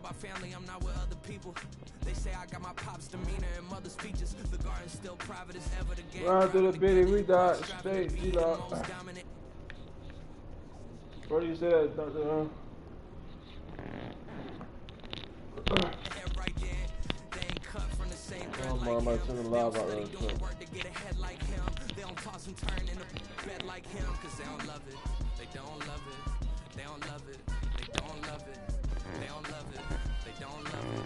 about family, I'm not with other people. They say I got my pop's demeanor and mother's features. The garden's still private as ever. The game. Right to the bitty, we died straight, G-Lock. What do you say that, Dr. I'm about to send a live out there. They don't toss and turn in a bed like him, cause they don't love it. They don't love it. They don't love it. They don't love it. They don't love it. They don't love it.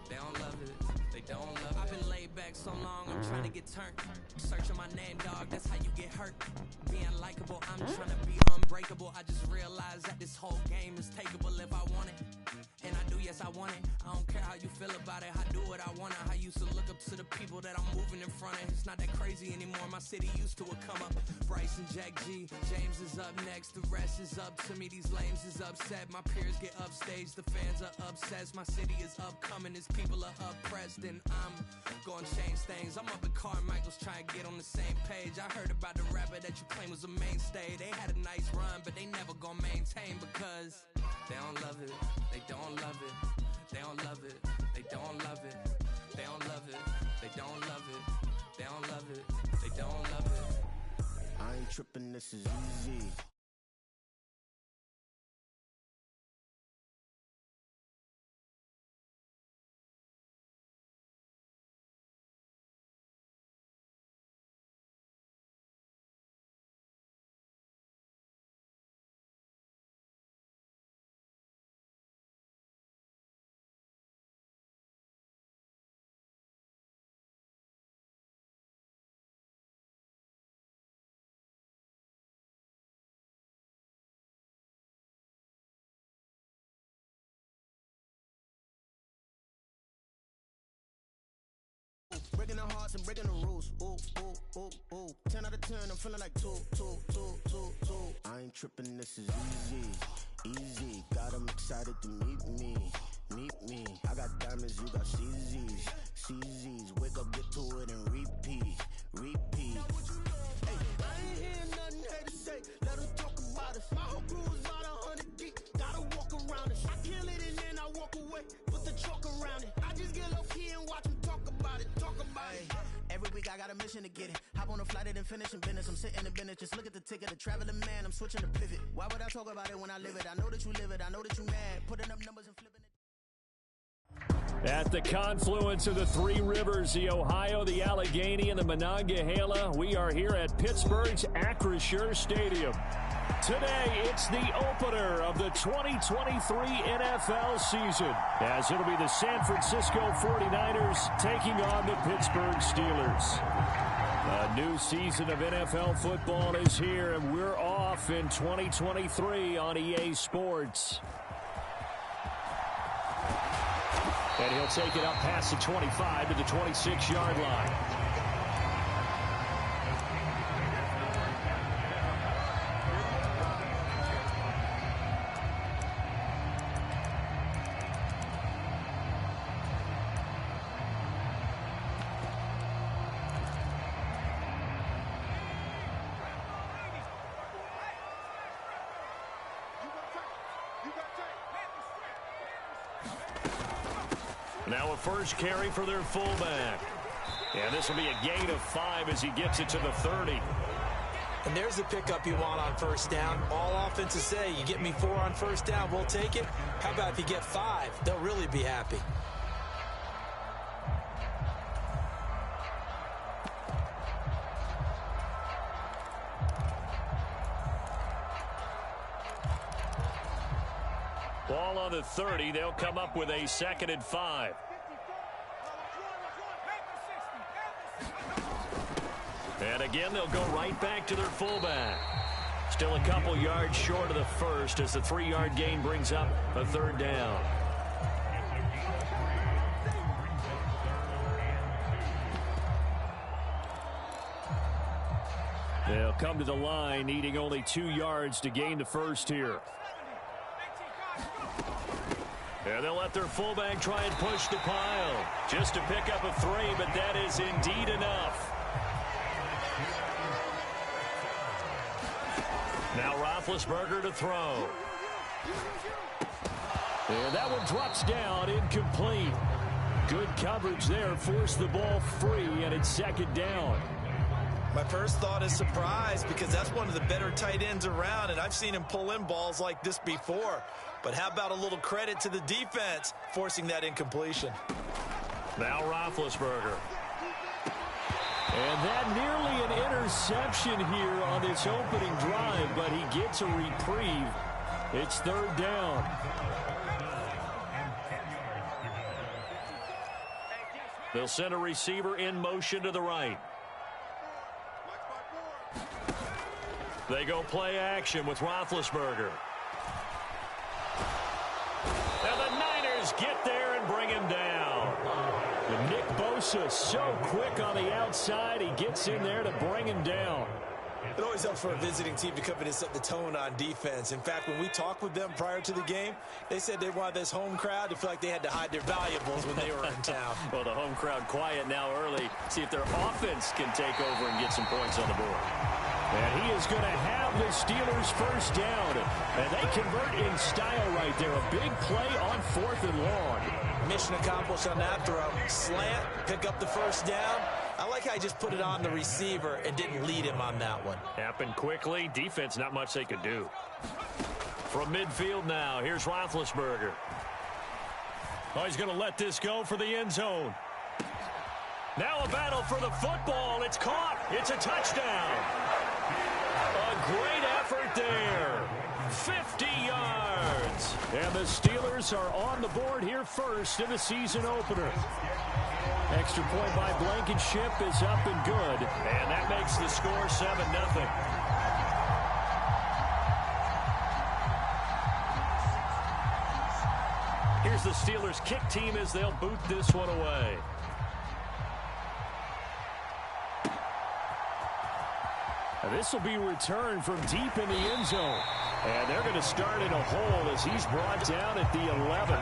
They don't love it. They don't love it. I've been laid back so long, I'm trying to get turned. Searching my name, dog, that's how you get hurt. Being likable, I'm trying to be unbreakable. I just realized that this whole game is takeable if I want it. And I do, yes, I want it. I don't care how you feel about it. I do what I want. I used to look up to the people that I'm moving in front of. It's not that crazy anymore. My city used to a come up. Bryce and Jack G. James is up next. The rest is up to me. These lames is upset. My peers get upstaged. The fans are obsessed. My city is upcoming. His people are oppressed. And I'm gonna change things. I'm up at Carmichael's trying to get on the same page. I heard about the rapper that you claim was a mainstay. They had a nice run, but they never gonna maintain because they don't love it. They don't love it. They don't love it. They don't love it. They don't love it. They don't love it. They don't love it. They don't love it. I ain't tripping, this is easy. Breaking the hearts and breaking the rules. Ooh, ooh, ooh, ooh. 10 out of 10, I'm feeling like 2. I ain't tripping, this is easy. Easy, got 'em excited to meet me. Meet me. I got diamonds, you got CZs. CZs, wake up, get to it, and repeat. Repeat. Hey, I ain't hearing nothing hate to say. Let them talk about us. My whole crew is about 100 deep. Gotta walk around it. I kill it and then I walk away. Put the chalk around it. I just get low key and watch them talk about it. Talk about it. Every week I got a mission to get it. Hop on a flight and then finish in business. I'm sitting in business. Just look at the ticket. A traveling man. I'm switching to pivot. Why would I talk about it when I live it? I know that you live it. I know that you mad. Putting up numbers and flipping it. At the confluence of the three rivers, the Ohio, the Allegheny, and the Monongahela, we are here at Pittsburgh's Acrisure Stadium. Today, it's the opener of the 2023 NFL season, as it'll be the San Francisco 49ers taking on the Pittsburgh Steelers. A new season of NFL football is here, and we're off in 2023 on EA Sports. And he'll take it up past the 25 to the 26-yard line. Now a first carry for their fullback. And this will be a gain of 5 as he gets it to the 30. And there's the pickup you want on first down. All offenses say, you get me 4 on first down, we'll take it. How about if you get 5? They'll really be happy. Ball on the 30. They'll come up with a 2nd and 5. And again, they'll go right back to their fullback. Still a couple yards short of the first as the 3-yard gain brings up a 3rd down. They'll come to the line, needing only 2 yards to gain the first here. And they'll let their fullback try and push the pile. Just to pick up a 3, but that is indeed enough. Now Roethlisberger to throw. And that one drops down, incomplete. Good coverage there, forced the ball free, and it's second down. My first thought is surprise, because that's one of the better tight ends around, and I've seen him pull in balls like this before. But how about a little credit to the defense forcing that incompletion? Now Roethlisberger. And that nearly an interception here on this opening drive, but he gets a reprieve. It's third down. They'll send a receiver in motion to the right. They go play action with Roethlisberger. And the Niners get there and bring him down. And Nick Bosa so quick on the outside, he gets in there to bring him down. It always helps for a visiting team to come in and set the tone on defense. In fact, when we talked with them prior to the game, they said they wanted this home crowd to feel like they had to hide their valuables when they were in town. Well, the home crowd quiet now early. See if their offense can take over and get some points on the board. And he is going to have the Steelers first down. And they convert in style right there. A big play on 4th and long. Mission accomplished on that throw. Slant, pick up the first down. I like how he just put it on the receiver and didn't lead him on that one. Happened quickly. Defense, not much they could do. From midfield now, here's Roethlisberger. Oh, he's going to let this go for the end zone. Now a battle for the football. It's caught. It's a touchdown. A great effort there. 50 yards. And the Steelers are on the board here first in the season opener. Extra point by Blankenship is up and good. And that makes the score 7-0. Here's the Steelers kick team as they'll boot this one away. This will be returned from deep in the end zone. And they're going to start in a hole as he's brought down at the 11.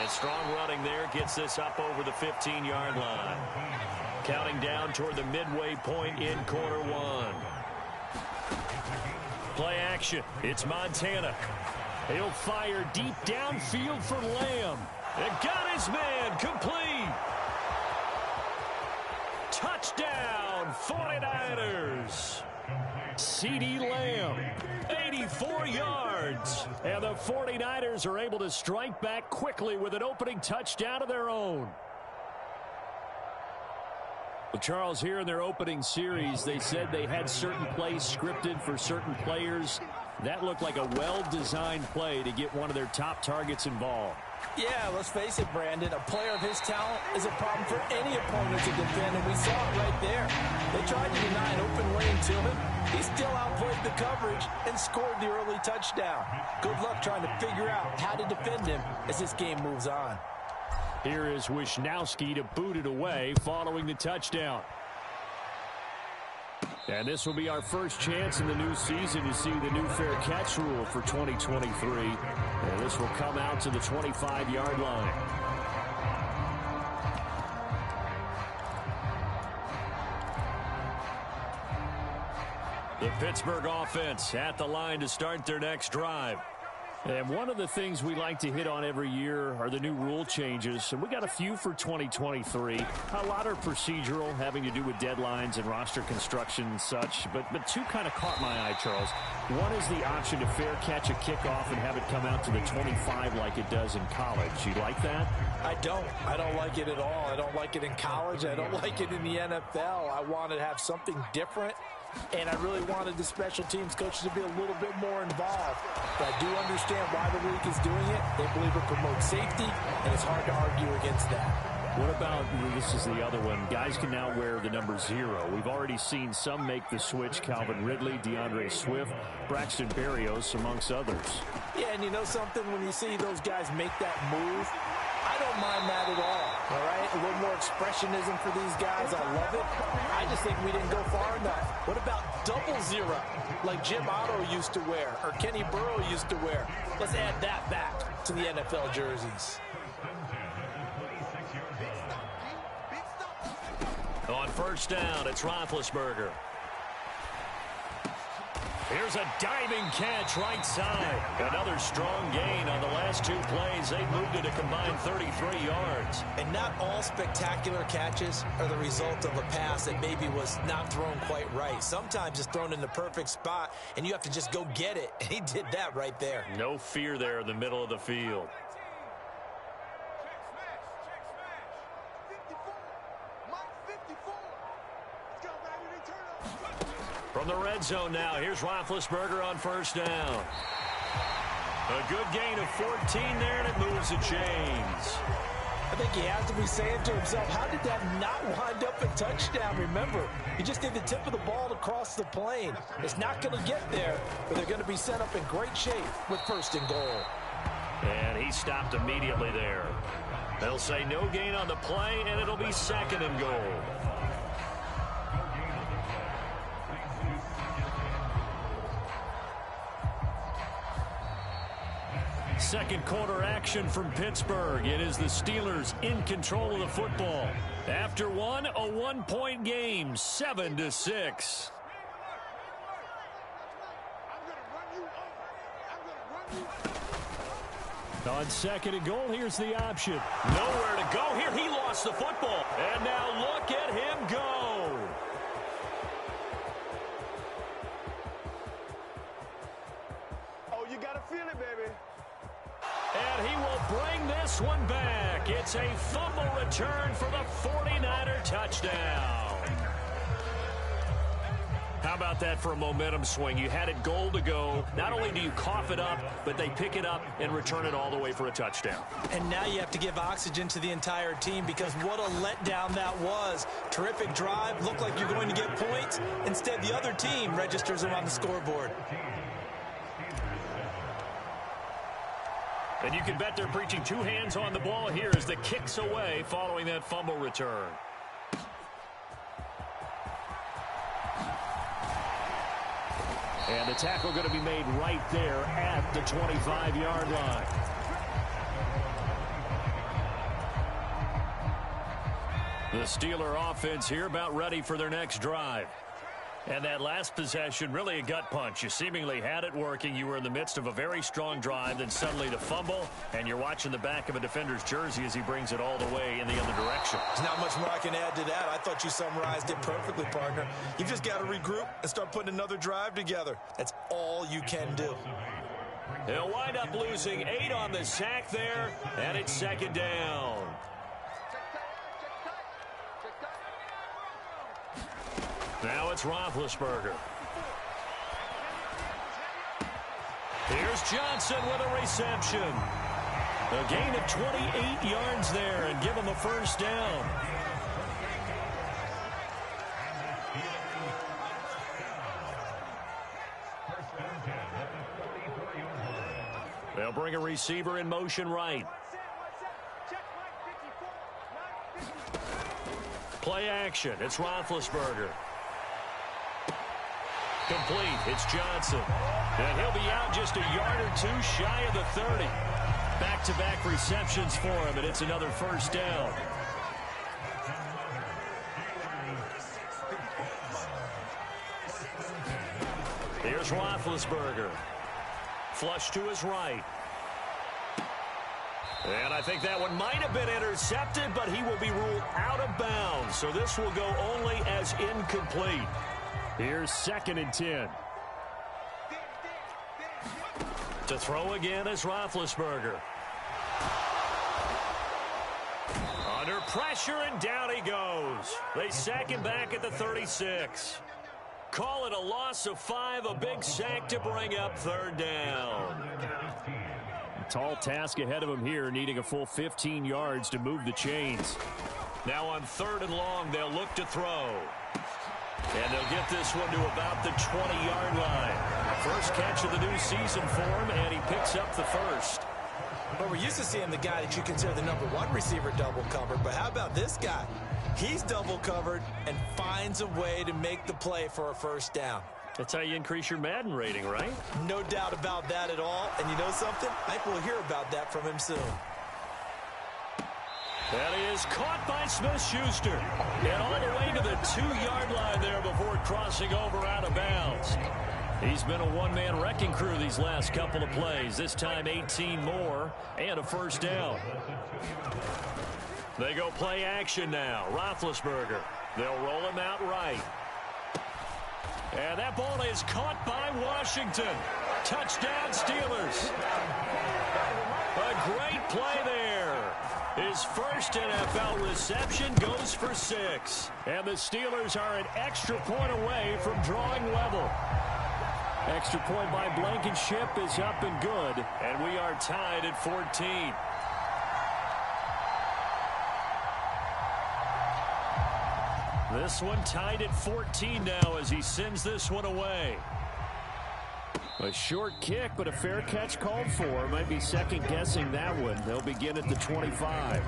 Strong running there gets this up over the 15-yard line. Counting down toward the midway point in quarter one. Play action. It's Montana. He'll fire deep downfield for Lamb. And got his man complete. Touchdown, 49ers. CeeDee Lamb, 84 yards. And the 49ers are able to strike back quickly with an opening touchdown of their own. Well, Charles, here in their opening series, they said they had certain plays scripted for certain players. That looked like a well-designed play to get one of their top targets involved. Yeah, let's face it, Brandon. A player of his talent is a problem for any opponent to defend, and we saw it right there. They tried to deny an open lane to him. He still outplayed the coverage and scored the early touchdown. Good luck trying to figure out how to defend him as this game moves on. Here is Wisnowski to boot it away following the touchdown. And this will be our first chance in the new season to see the new fair catch rule for 2023. And this will come out to the 25-yard line. The Pittsburgh offense at the line to start their next drive. And one of the things we like to hit on every year are the new rule changes. And we got a few for 2023. A lot are procedural, having to do with deadlines and roster construction and such. But two kind of caught my eye, Charles. One is the option to fair catch a kickoff and have it come out to the 25 like it does in college. You like that? I don't. I don't like it at all. I don't like it in college. I don't like it in the NFL. I want to have something different. And I really wanted the special teams coaches to be a little bit more involved. But I do understand why the league is doing it. They believe it promotes safety, and it's hard to argue against that. What about, this is the other one, guys can now wear the number 0. We've already seen some make the switch, Calvin Ridley, DeAndre Swift, Braxton Berrios, amongst others. Yeah, and you know something, when you see those guys make that move, I don't mind that at all right? A little more expressionism for these guys. I love it. I just think we didn't go far enough. What about double 0, like Jim Otto used to wear, or Kenny Burrow used to wear? Let's add that back to the NFL jerseys. On first down, it's Roethlisberger. Here's a diving catch right side. Another strong gain on the last 2 plays. They moved it a combined 33 yards. And not all spectacular catches are the result of a pass that maybe was not thrown quite right. Sometimes it's thrown in the perfect spot, and you have to just go get it. And he did that right there. No fear there in the middle of the field. From the red zone now, here's Roethlisberger on first down. A good gain of 14 there, and it moves the chains. I think he has to be saying to himself, how did that not wind up a touchdown? Remember, he just did the tip of the ball to cross the plane. It's not going to get there, but they're going to be set up in great shape with first and goal. And he stopped immediately there. They'll say no gain on the play, and it'll be second and goal. Second quarter action from Pittsburgh. It is the Steelers in control of the football. After one, a 1-point game, 7-6. On second and goal, here's the option. Nowhere to go here. He lost the football. And now look at him go. Oh, you got to feel it, baby. And he will bring this one back. It's a fumble return for the 49er touchdown. How about that for a momentum swing? You had it goal to go. Not only do you cough it up, but they pick it up and return it all the way for a touchdown. And now you have to give oxygen to the entire team, because what a letdown that was. Terrific drive. Looked like you're going to get points. Instead, the other team registers them on the scoreboard. And you can bet they're preaching 2 hands on the ball here as the kicks away following that fumble return. And the tackle going to be made right there at the 25-yard line. The Steeler offense here about ready for their next drive. And that last possession, really a gut punch. You seemingly had it working. You were in the midst of a very strong drive, then suddenly the fumble, and you're watching the back of a defender's jersey as he brings it all the way in the other direction. There's not much more I can add to that. I thought you summarized it perfectly, partner. You've just got to regroup and start putting another drive together. That's all you can do. He'll wind up losing 8 on the sack there, and it's second down. Now it's Roethlisberger. Here's Johnson with a reception. A gain of 28 yards there and give him a first down. They'll bring a receiver in motion right. Play action. It's Roethlisberger. Complete. It's Johnson. And he'll be out just a yard or 2 shy of the 30. Back-to-back receptions for him, and it's another first down. Here's Roethlisberger. Flush to his right. And I think that one might have been intercepted, but he will be ruled out of bounds. So this will go only as incomplete. Here's second and 10. To throw again is Roethlisberger. Under pressure, and down he goes. They sack him back at the 36. Call it a loss of 5, a big sack to bring up third down. Tall task ahead of him here, needing a full 15 yards to move the chains. Now on 3rd and long, they'll look to throw. And they'll get this one to about the 20-yard line. First catch of the new season for him, and he picks up the first. But we're used to seeing the guy that you consider the #1 receiver double covered. But how about this guy? He's double covered and finds a way to make the play for a first down. That's how you increase your Madden rating, right? No doubt about that at all. And you know something? I think we'll hear about that from him soon. That is caught by Smith-Schuster. And all the way to the 2-yard line there before crossing over out of bounds. He's been a one-man wrecking crew these last couple of plays. This time 18 more and a first down. They go play action now. Roethlisberger. They'll roll him out right. And that ball is caught by Washington. Touchdown Steelers. A great play there. His first NFL reception goes for 6. And the Steelers are an extra point away from drawing level. Extra point by Blankenship is up and good. And we are tied at 14. This one tied at 14 now as he sends this one away. A short kick, but a fair catch called for. Might be second-guessing that one. They'll begin at the 25.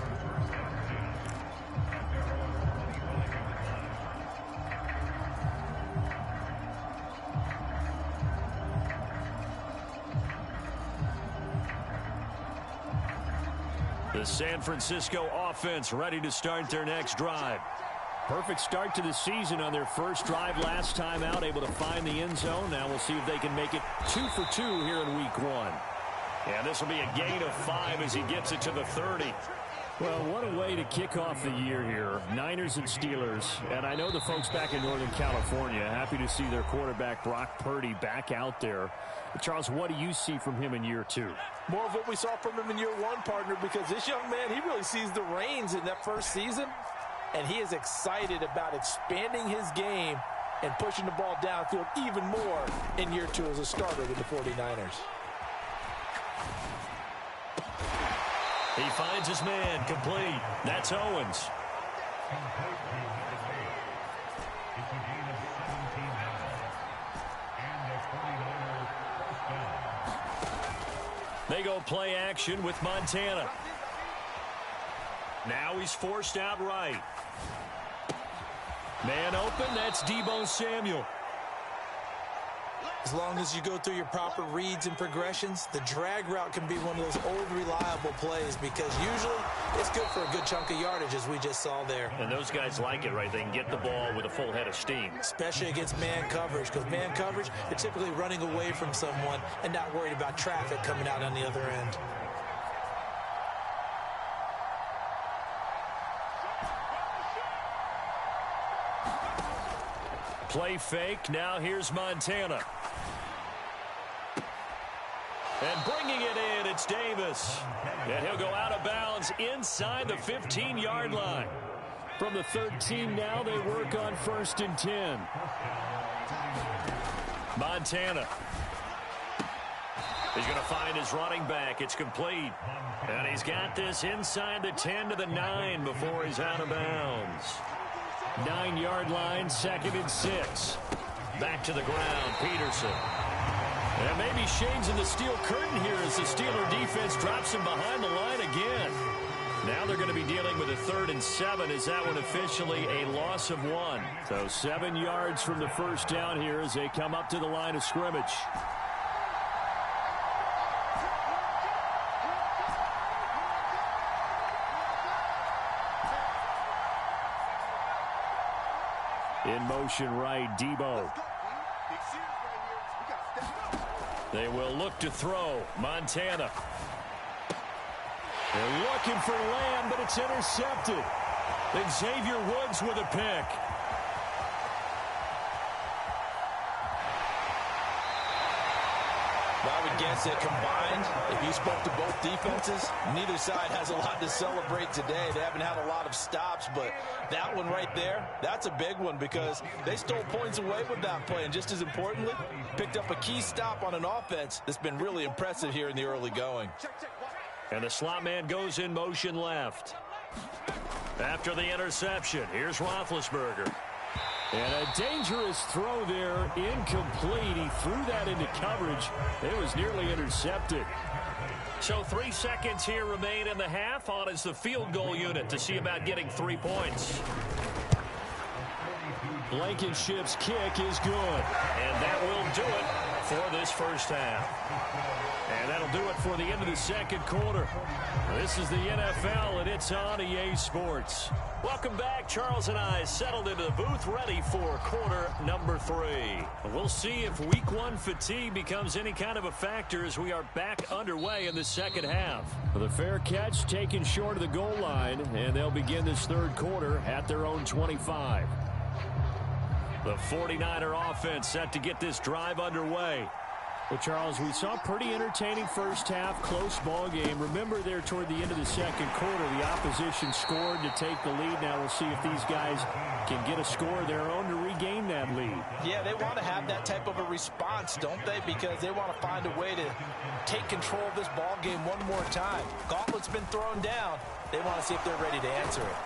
The San Francisco offense ready to start their next drive. Perfect start to the season on their first drive last time out, able to find the end zone. Now we'll see if they can make it 2 for 2 here in week 1. And this will be a gain of 5 as he gets it to the 30. Well, what a way to kick off the year here. Niners and Steelers. And I know the folks back in Northern California happy to see their quarterback Brock Purdy back out there. But Charles, what do you see from him in year 2? More of what we saw from him in year 1, partner, because this young man, he really sees the reins in that first season. And he is excited about expanding his game and pushing the ball downfield even more in year 2 as a starter with the 49ers. He finds his man complete. That's Owens. They go play action with Montana. Now he's forced out right. Man open, that's Deebo Samuel. As long as you go through your proper reads and progressions, the drag route can be one of those old reliable plays because usually it's good for a good chunk of yardage as we just saw there. And those guys like it, right? They can get the ball with a full head of steam. Especially against man coverage, because man coverage, you're typically running away from someone and not worried about traffic coming out on the other end. Play fake. Now here's Montana. And bringing it in, it's Davis. And he'll go out of bounds inside the 15-yard line. From the 13 now, they work on 1st and 10. Montana. He's going to find his running back. It's complete. And he's got this inside the 10 to the 9 before he's out of bounds. 9-yard line, 2nd and 6. Back to the ground, Peterson. And maybe Shane's in the steel curtain here as the Steeler defense drops him behind the line again. Now they're going to be dealing with a 3rd and 7. Is that one officially a loss of 1? So 7 yards from the first down here as they come up to the line of scrimmage. In motion right, Deebo. They will look to throw. Montana. They're looking for Lamb, but it's intercepted. Xavier Woods with a pick. Well, I would guess that combined, if you spoke to both defenses, neither side has a lot to celebrate today. They haven't had a lot of stops, but that one right there, that's a big one because they stole points away with that play. And just as importantly, picked up a key stop on an offense that's been really impressive here in the early going. And the slot man goes in motion left. After the interception, here's Roethlisberger. And a dangerous throw there, incomplete. He threw that into coverage. It was nearly intercepted. So 3 seconds here remain in the half. On is the field goal unit to see about getting 3 points. Blankenship's kick is good. And that will do it for this first half. And that'll do it for the end of the second quarter. This is the NFL, and it's on EA Sports. Welcome back. Charles and I settled into the booth, ready for quarter number 3. We'll see if week 1 fatigue becomes any kind of a factor as we are back underway in the second half. The fair catch taken short of the goal line, and they'll begin this third quarter at their own 25. The 49er offense set to get this drive underway. Well, Charles, we saw a pretty entertaining first half, close ball game. Remember there toward the end of the second quarter, the opposition scored to take the lead. Now we'll see if these guys can get a score of their own to regain that lead. Yeah, they want to have that type of a response, don't they? Because they want to find a way to take control of this ball game one more time. Gauntlet's been thrown down. They want to see if they're ready to answer it.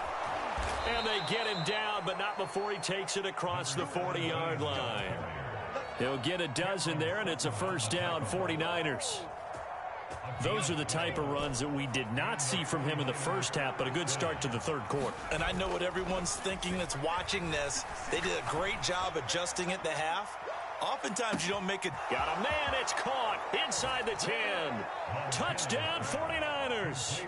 And they get him down, but not before he takes it across the 40-yard line. He'll get a dozen there, and it's a first down, 49ers. Those are the type of runs that we did not see from him in the first half, but a good start to the third quarter. And I know what everyone's thinking that's watching this. They did a great job adjusting at the half. Oftentimes you don't make it. Got a man, it's caught inside the 10. Touchdown, 49ers.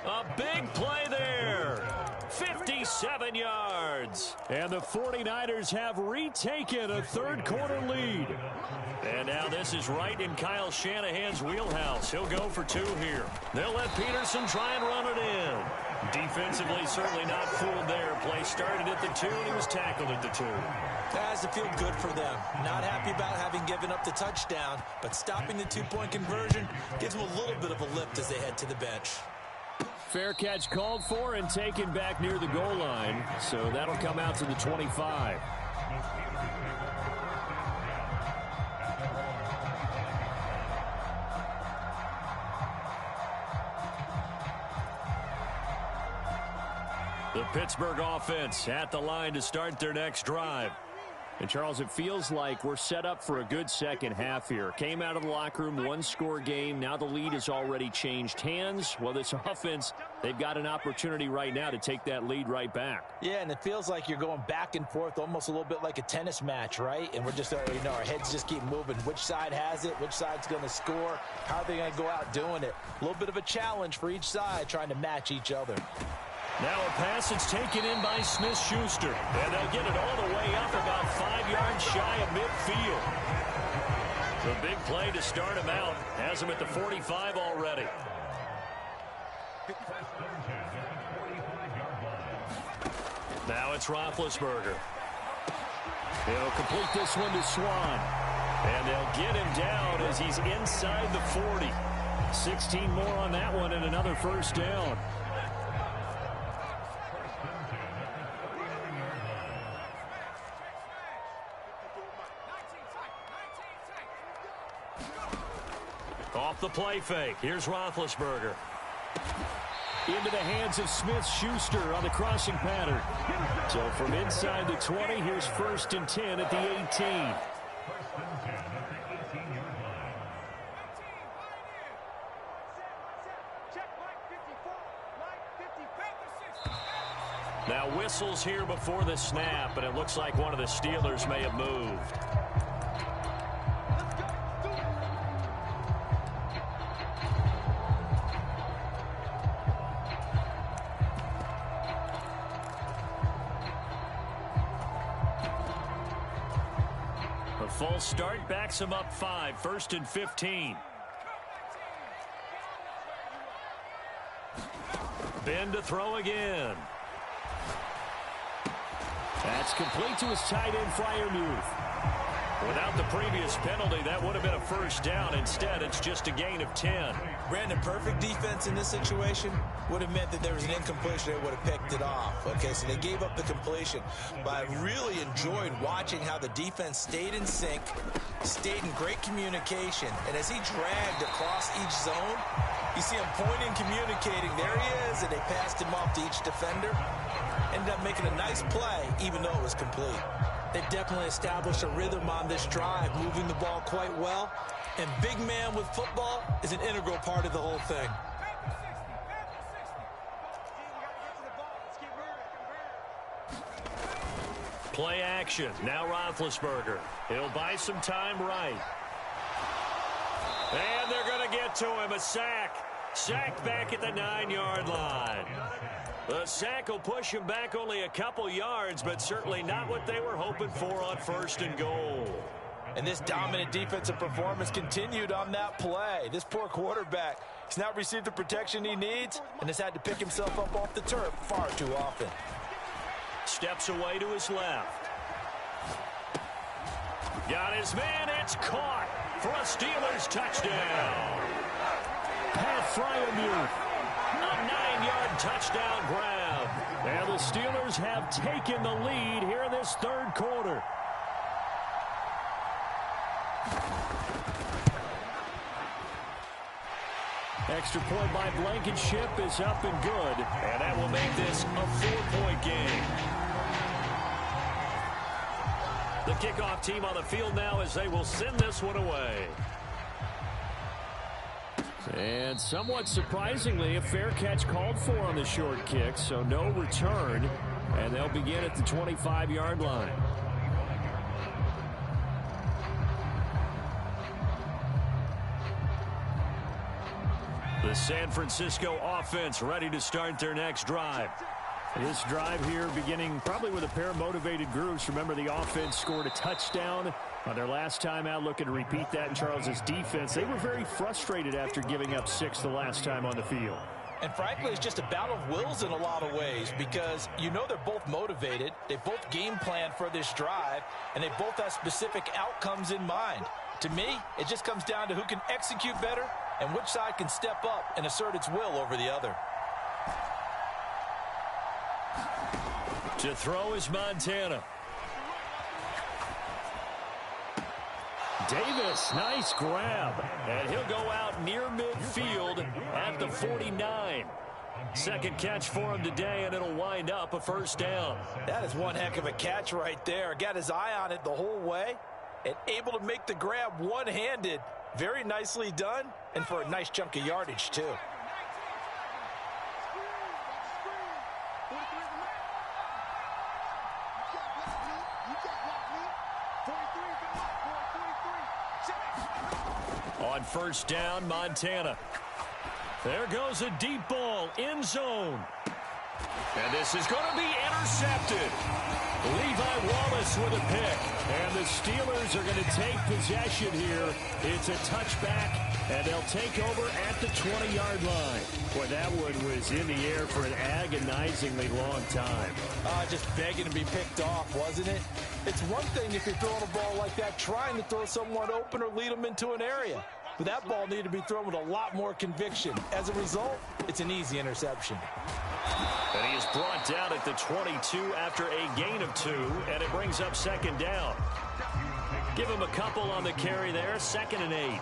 A big play there. 57 yards. And the 49ers have retaken a third quarter lead. And now this is right in Kyle Shanahan's wheelhouse. He'll go for 2 here. They'll let Peterson try and run it in. Defensively, certainly not fooled there. Play started at the 2, and he was tackled at the 2. That has to feel good for them. Not happy about having given up the touchdown, but stopping the 2-point conversion gives them a little bit of a lift as they head to the bench. Fair catch called for and taken back near the goal line. So that'll come out to the 25. The Pittsburgh offense at the line to start their next drive. And, Charles, it feels like we're set up for a good second half here. Came out of the locker room, 1-score game. Now the lead has already changed hands. Well, this offense, they've got an opportunity right now to take that lead right back. Yeah, and it feels like you're going back and forth, almost a little bit like a tennis match, right? And we're just, our heads just keep moving. Which side has it? Which side's going to score? How are they going to go out doing it? A little bit of a challenge for each side, trying to match each other. Now a pass that's taken in by Smith-Schuster. And they'll get it all the way up about 5 yards shy of midfield. The big play to start him out. Has him at the 45 already. Now it's Roethlisberger. He'll complete this one to Swan. And they'll get him down as he's inside the 40. 16 more on that one and another first down. Off the play fake. Here's Roethlisberger. Into the hands of Smith-Schuster on the crossing pattern. So from inside the 20, here's 1st and 10 at the 18. Now whistles here before the snap, and it looks like one of the Steelers may have moved. A full start backs him up 5, 1st and 15. Ben to throw again. That's complete to his tight end, Freiermuth. Without the previous penalty, that would have been a first down. Instead, it's just a gain of 10. Brandon, perfect defense in this situation would have meant that there was an incompletion. They would have picked it off. Okay, so they gave up the completion. But I really enjoyed watching how the defense stayed in sync, stayed in great communication. And as he dragged across each zone, you see him pointing, communicating. There he is, and they passed him off to each defender. Ended up making a nice play, even though it was complete. They've definitely established a rhythm on this drive, moving the ball quite well. And big man with football is an integral part of the whole thing. Play action. Now Roethlisberger. He'll buy some time right. And they're going to get to him. A sack. Sacked back at the 9-yard line. The sack will push him back only a couple yards, but certainly not what they were hoping for on 1st and goal. And this dominant defensive performance continued on that play. This poor quarterback, he's not received the protection he needs and has had to pick himself up off the turf far too often. Steps away to his left. Got his man. It's caught for a Steelers touchdown. Pat Fryermuth. A 9-yard touchdown grab. And the Steelers have taken the lead here in this 3rd quarter. Extra point by Blankenship is up and good. And that will make this a 4-point game. The kickoff team on the field now as they will send this one away. And somewhat surprisingly, a fair catch called for on the short kick, so no return. And they'll begin at the 25-yard line. The San Francisco offense ready to start their next drive. This drive here beginning probably with a pair of motivated groups. Remember, the offense scored a touchdown on their last time out. Looking to repeat that in Charles's defense. They were very frustrated after giving up 6 the last time on the field. And frankly, it's just a battle of wills in a lot of ways because you know they're both motivated. They both game plan for this drive, and they both have specific outcomes in mind. To me, it just comes down to who can execute better and which side can step up and assert its will over the other. To throw is Montana. Davis, nice grab. And he'll go out near midfield at the 49. Second catch for him today, and it'll wind up a first down. That is one heck of a catch right there. Got his eye on it the whole way and able to make the grab one-handed. Very nicely done, and for a nice chunk of yardage, too. On first down, Montana. There goes a deep ball, end zone. And this is going to be intercepted. Levi Wallace with a pick. And the Steelers are going to take possession here. It's a touchback, and they'll take over at the 20-yard line. Boy, that one was in the air for an agonizingly long time. Just begging to be picked off, wasn't it? It's one thing if you're throwing a ball like that, trying to throw someone open or lead them into an area. But that ball needed to be thrown with a lot more conviction. As a result, it's an easy interception. And he is brought down at the 22 after a gain of 2, and it brings up second down. Give him a couple on the carry there, 2nd and 8.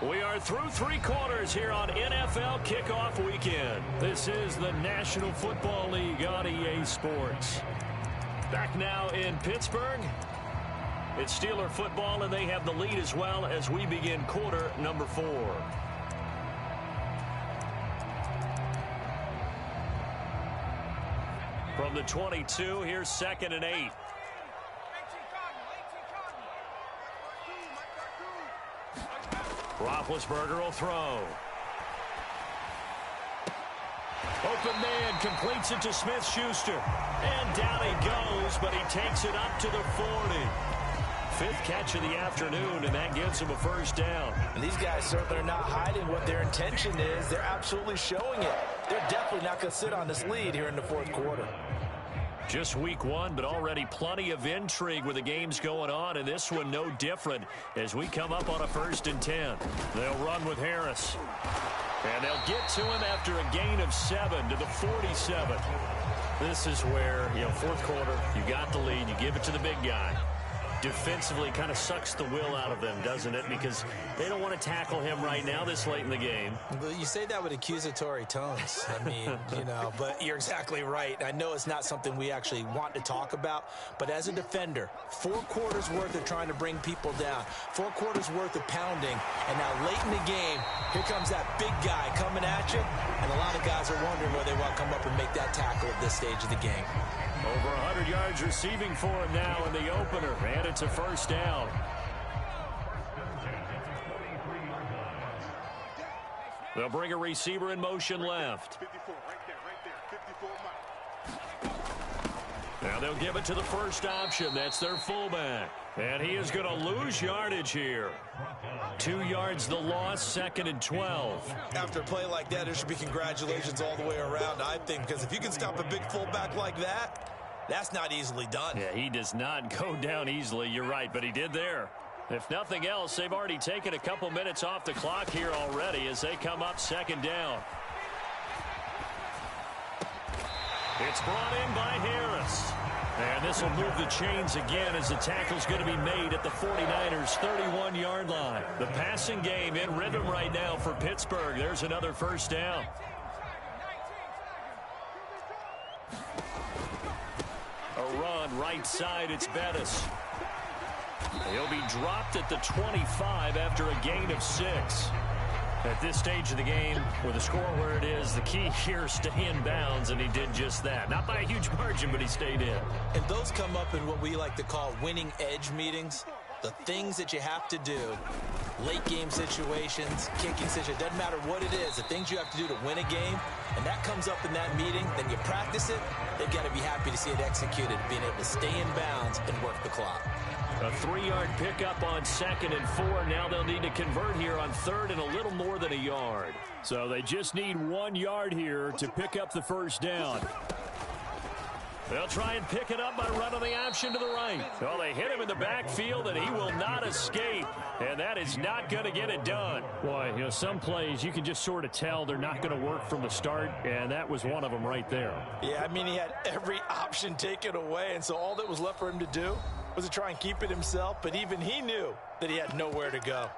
We are through 3 quarters here on NFL Kickoff Weekend. This is the National Football League on EA Sports. Back now in Pittsburgh. It's Steeler football, and they have the lead as well as we begin quarter number 4. From the 22, here's 2nd and 8. Roethlisberger will throw. Open man completes it to Smith-Schuster. And down he goes, but he takes it up to the 40. fifth catch of the afternoon, and that gives him a first down. And these guys certainly are not hiding what their intention is. They're absolutely showing it. They're definitely not going to sit on this lead here in the fourth quarter. Just week one, but already plenty of intrigue with the games going on, and this one no different as we come up on a 1st and 10. They'll run with Harris. And they'll get to him after a gain of 7 to the 47. This is where, fourth quarter, you got the lead, you give it to the big guy. Defensively kind of sucks the will out of them, doesn't it? Because they don't want to tackle him right now this late in the game. You say that with accusatory tones. I mean, but you're exactly right. I know it's not something we actually want to talk about, but as a defender, 4 quarters worth of trying to bring people down, 4 quarters worth of pounding, and now late in the game, here comes that big guy coming at you, and a lot of guys are wondering whether they want to come up and make that tackle at this stage of the game. Over 100 yards receiving for him now in the opener, and it's a first down. They'll bring a receiver in motion left. 54, right there, 54 Now they'll give it to the first option. That's their fullback. And he is going to lose yardage here. 2 yards the loss, 2nd and 12. After a play like that, there should be congratulations all the way around, I think, because if you can stop a big fullback like that, that's not easily done. Yeah, he does not go down easily. You're right, but he did there. If nothing else, they've already taken a couple minutes off the clock here already as they come up 2nd down. It's brought in by Harris. And this will move the chains again as the tackle's going to be made at the 49ers' 31-yard line. The passing game in rhythm right now for Pittsburgh. There's another first down. A run right side, it's Bettis. He'll be dropped at the 25 after a gain of 6. At this stage of the game, with the score where it is, the key here is stay in bounds, and he did just that. Not by a huge margin, but he stayed in. And those come up in what we like to call winning edge meetings. The things that you have to do, late game situations, kicking situations, doesn't matter what it is, the things you have to do to win a game, and that comes up in that meeting, then you practice it, they've got to be happy to see it executed, being able to stay in bounds and work the clock. A 3-yard pickup on 2nd and 4. Now they'll need to convert here on 3rd and a little more than a yard. So they just need 1 yard here to pick up the first down. They'll try and pick it up by running the option to the right. Well, they hit him in the backfield, and he will not escape. And that is not going to get it done. Boy, some plays you can just sort of tell they're not going to work from the start, and that was one of them right there. Yeah, I mean, he had every option taken away, and so all that was left for him to do was to try and keep it himself, but even he knew that he had nowhere to go.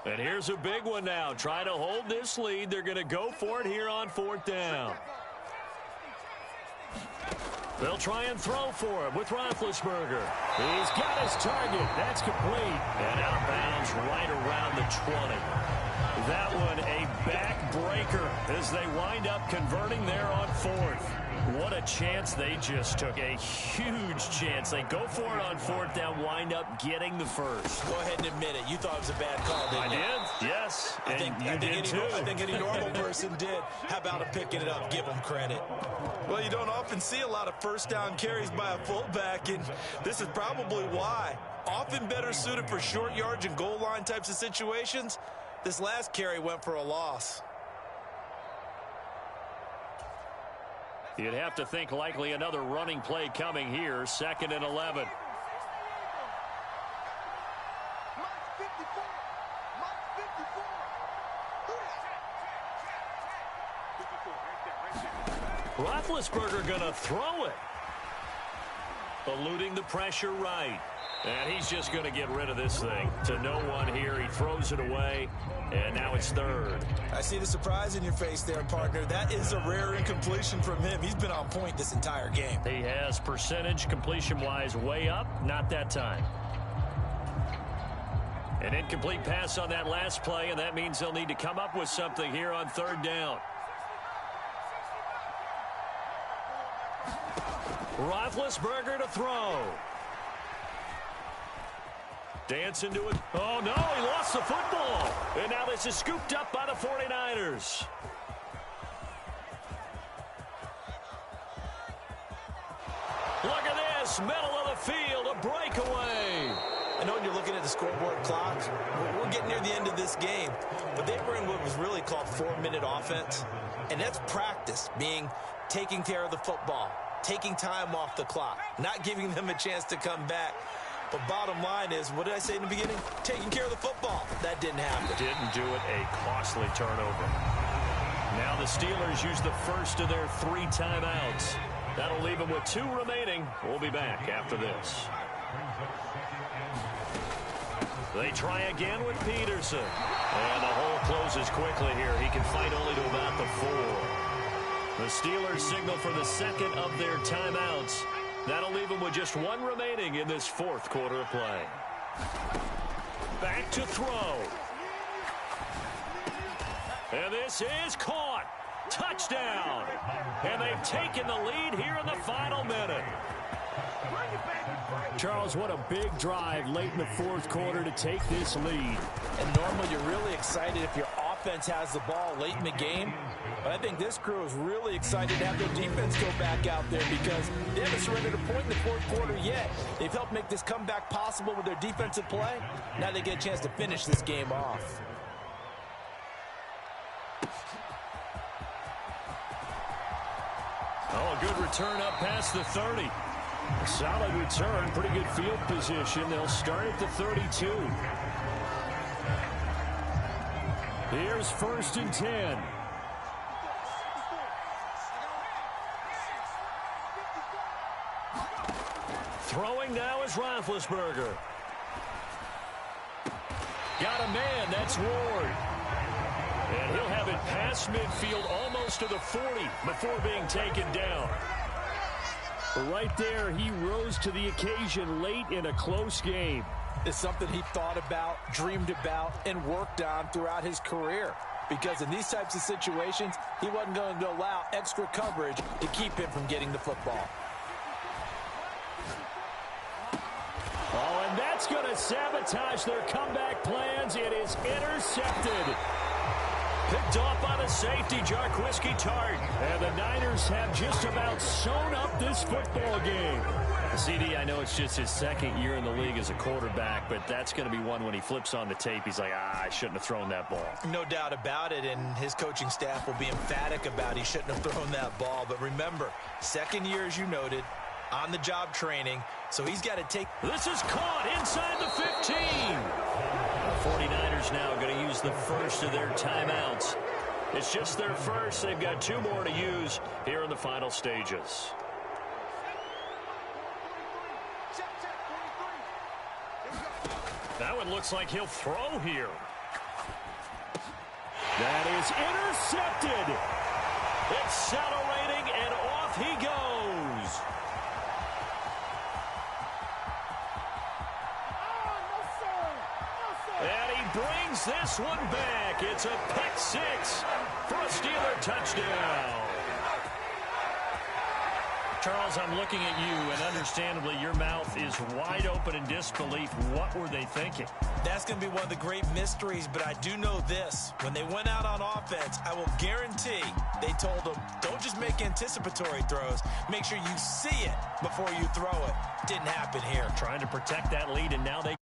And here's a big one now. Trying to hold this lead. They're going to go for it here on 4th down. They'll try and throw for him with Roethlisberger. He's got his target. That's complete. And out of bounds right around the 20. That one a backbreaker as they wind up converting there on 4th. What a chance they just took. A huge chance. They go for it on 4th down, wind up getting the first. Go ahead and admit it. You thought it was a bad call, didn't you? I did, yes. I think any normal person did. How about him picking it up? Give him credit. Well, you don't often see a lot of first down carries by a fullback, and this is probably why. Often better suited for short yards and goal line types of situations. This last carry went for a loss. You'd have to think likely another running play coming here. 2nd and 11. Roethlisberger going to throw it. Eluding the pressure right. And he's just going to get rid of this thing to no one here. He throws it away, and now it's 3rd. I see the surprise in your face there, partner. That is a rare incompletion from him. He's been on point this entire game. He has percentage completion-wise way up. Not that time. An incomplete pass on that last play, and that means they'll need to come up with something here on 3rd down. Roethlisberger to throw. Dance into it. Oh, no, he lost the football. And now this is scooped up by the 49ers. across middle of the field, a breakaway. I know when you're looking at the scoreboard clock, we're getting near the end of this game, but they were in what was really called 4-minute offense, and that's practice, meaning taking care of the football, taking time off the clock, not giving them a chance to come back. But bottom line is, what did I say in the beginning? Taking care of the football. That didn't happen. Didn't do it, a costly turnover. Now the Steelers use the first of their 3 timeouts. That'll leave them with 2 remaining. We'll be back after this. They try again with Peterson. And the hole closes quickly here. He can fight only to about the 4. The Steelers signal for the second of their timeouts. That'll leave them with just 1 remaining in this 4th quarter of play. Back to throw. And this is caught. Touchdown. And they've taken the lead here in the final minute. Charles, what a big drive late in the 4th quarter to take this lead. And normally you're really excited if your offense has the ball late in the game. But I think this crew is really excited to have their defense go back out there because they haven't surrendered a point in the 4th quarter yet. They've helped make this comeback possible with their defensive play. Now they get a chance to finish this game off. Oh, a good return up past the 30. A solid return, pretty good field position. They'll start at the 32. Here's 1st and 10. Throwing now is Roethlisberger. Got a man, that's Ward. And he'll have it past midfield almost to the 40 before being taken down. Right there, he rose to the occasion late in a close game. It's something he thought about, dreamed about, and worked on throughout his career. Because in these types of situations, he wasn't going to allow extra coverage to keep him from getting the football. Oh, and that's going to sabotage their comeback plans. It is intercepted. Picked off by the safety, Jarquiski Tart. And the Niners have just about sewn up this football game. CD, I know it's just his 2nd year in the league as a quarterback, but that's going to be one when he flips on the tape. He's like, I shouldn't have thrown that ball. No doubt about it, and his coaching staff will be emphatic about he shouldn't have thrown that ball. But remember, 2nd year, as you noted, on-the-job training, so he's got to take... This is caught inside the 15. The 49ers now going to use the first of their timeouts. It's just their first. They've got 2 more to use here in the final stages. That one looks like he'll throw here. That is intercepted. Accelerating, and off he goes. And he brings this one back. It's a pick 6 for a Steeler touchdown. Charles, I'm looking at you, and understandably, your mouth is wide open in disbelief. What were they thinking? That's going to be one of the great mysteries, but I do know this. When they went out on offense, I will guarantee they told them, don't just make anticipatory throws. Make sure you see it before you throw it. Didn't happen here. Trying to protect that lead, and now they